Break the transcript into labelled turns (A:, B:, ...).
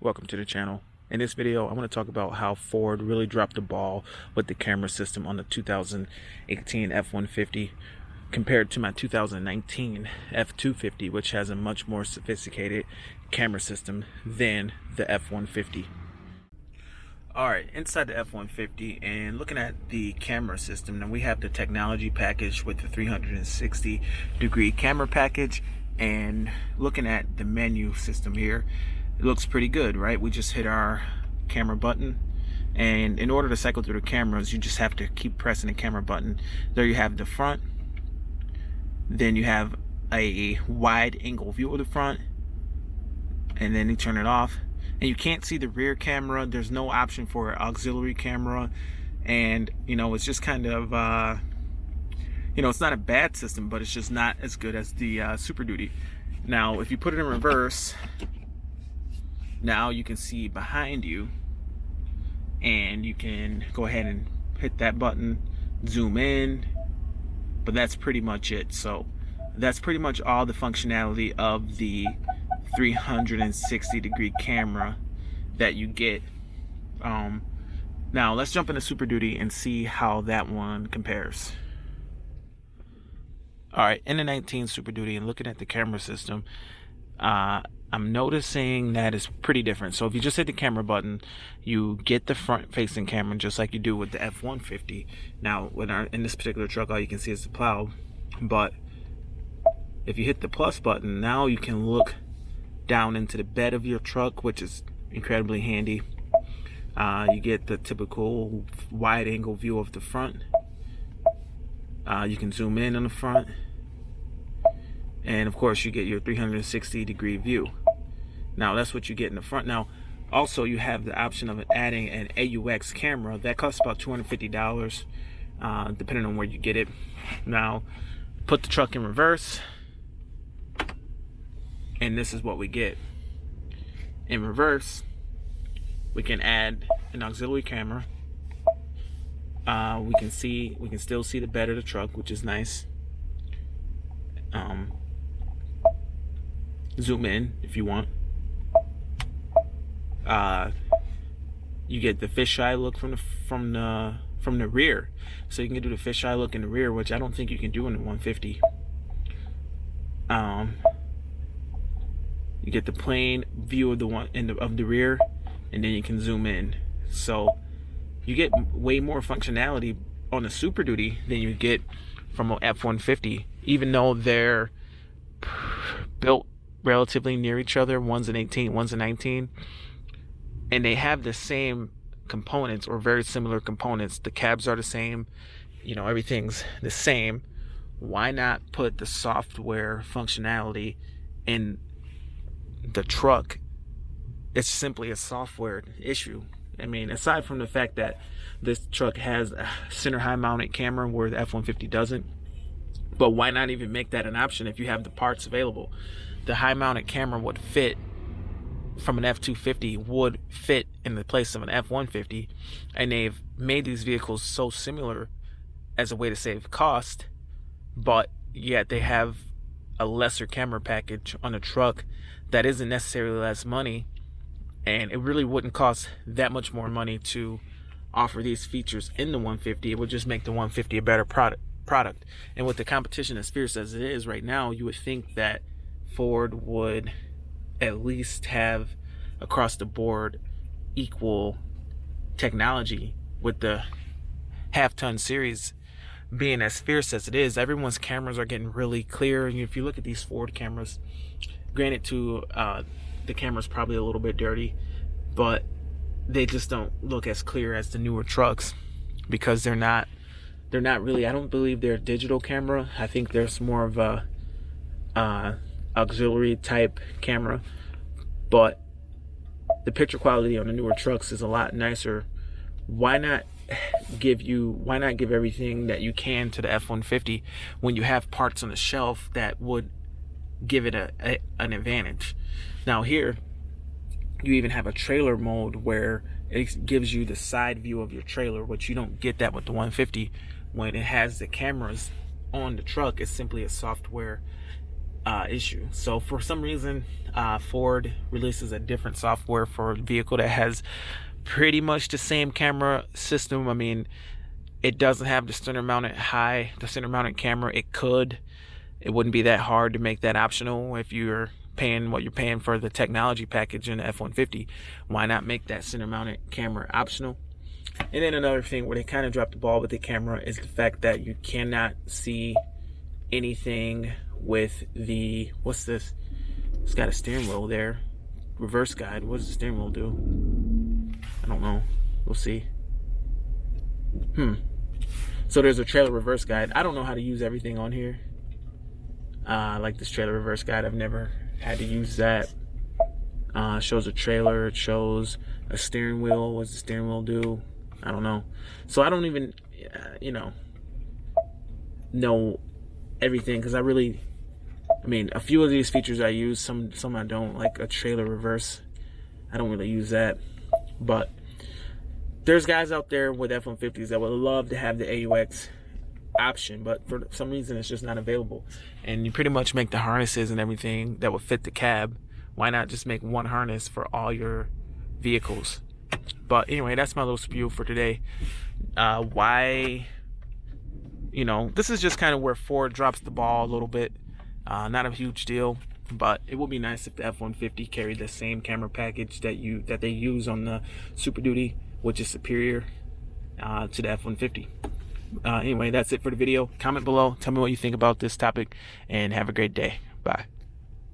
A: Welcome to the channel. In this video, I want to talk about how Ford really dropped the ball with the camera system on the 2018 F-150 compared to my 2019 F-250, which has a much more sophisticated camera system than the F-150. Alright, inside the F-150 and looking at the camera system, now we have the technology package with the 360 degree camera package, and looking at the menu system here, it looks pretty good, right? We just hit our camera button, and in order to cycle through the cameras, you just have to keep pressing the camera button. There you have the front, then you have a wide angle view of the front, and then you turn it off. And you can't see the rear camera. There's no option for auxiliary camera, and it's just kind of it's not a bad system, but it's just not as good as the Super Duty. Now if you put it in reverse, now you can see behind you, and you can go ahead and hit that button, zoom in, but that's pretty much it. So that's pretty much all the functionality of the 360 degree camera that you get. Now let's jump into Super Duty and see how that one compares. Alright, in the 19 Super Duty, and looking at the camera system, I'm noticing that it's pretty different. So if you just hit the camera button, you get the front facing camera just like you do with the F-150. Now in this particular truck, all you can see is the plow, but if you hit the plus button, now you can look down into the bed of your truck, which is incredibly handy. You get the typical wide angle view of the front. You can zoom in on the front, and of course you get your 360 degree view. Now that's what you get in the front. Now also you have the option of adding an AUX camera that costs about $250, depending on where you get it. Now put the truck in reverse, and this is what we get. In reverse, we can add an auxiliary camera. We can still see the bed of the truck, which is nice. Zoom in if you want. You get the fisheye look from the rear, so you can do the fisheye look in the rear, which I don't think you can do in the 150. You get the plain view of the rear, and then you can zoom in. So you get way more functionality on the Super Duty than you get from an F-150, even though they're built relatively near each other. One's an 18, one's a 19, and they have the same components or very similar components. The cabs are the same, everything's the same. Why not put the software functionality in the truck? It's simply a software issue. I mean, aside from the fact that this truck has a center high mounted camera where the F-150 doesn't, but why not even make that an option if you have the parts available? The high mounted camera would fit from an F-250, would fit in the place of an F-150, and they've made these vehicles so similar as a way to save cost, but yet they have a lesser camera package on the truck that isn't necessarily less money, and it really wouldn't cost that much more money to offer these features in the 150. It would just make the 150 a better product. And with the competition as fierce as it is right now, you would think that Ford would at least have across the board equal technology. With the half-ton series being as fierce as it is, everyone's cameras are getting really clear. And if you look at these Ford cameras, granted the camera's probably a little bit dirty, but they just don't look as clear as the newer trucks, because they're not really, I don't believe they're a digital camera. I think there's more of a auxiliary type camera, but the picture quality on the newer trucks is a lot nicer. Why not give everything that you can to the F-150 when you have parts on the shelf that would give it an advantage? Now here you even have a trailer mode where it gives you the side view of your trailer, which you don't get that with the 150. When it has the cameras on the truck, it's simply a software issue. So for some reason, Ford releases a different software for a vehicle that has pretty much the same camera system. I mean, it doesn't have the center mounted camera. It wouldn't be that hard to make that optional if you're paying what you're paying for the technology package in the F-150. Why not make that center mounted camera optional? And then another thing where they kind of dropped the ball with the camera is the fact that you cannot see anything with the, what's this? It's got a steering wheel there. Reverse guide. What does the steering wheel do? I don't know. We'll see. So there's a trailer reverse guide. I don't know how to use everything on here. Like this trailer reverse guide, I've never had to use that. It shows a trailer, it shows a steering wheel. What's the steering wheel do? I don't know. So I don't even, know everything, because I mean, a few of these features I use, some I don't, like a trailer reverse. I don't really use that. But there's guys out there with F-150s that would love to have the AUX option, but for some reason it's just not available. And you pretty much make the harnesses and everything that would fit the cab. Why not just make one harness for all your vehicles? But anyway, that's my little spew for today. This is just kind of where Ford drops the ball a little bit. Not a huge deal, but it would be nice if the F-150 carried the same camera package that they use on the Super Duty, which is superior to the F-150. Anyway, that's it for the video. Comment below, tell me what you think about this topic, and have a great day. Bye.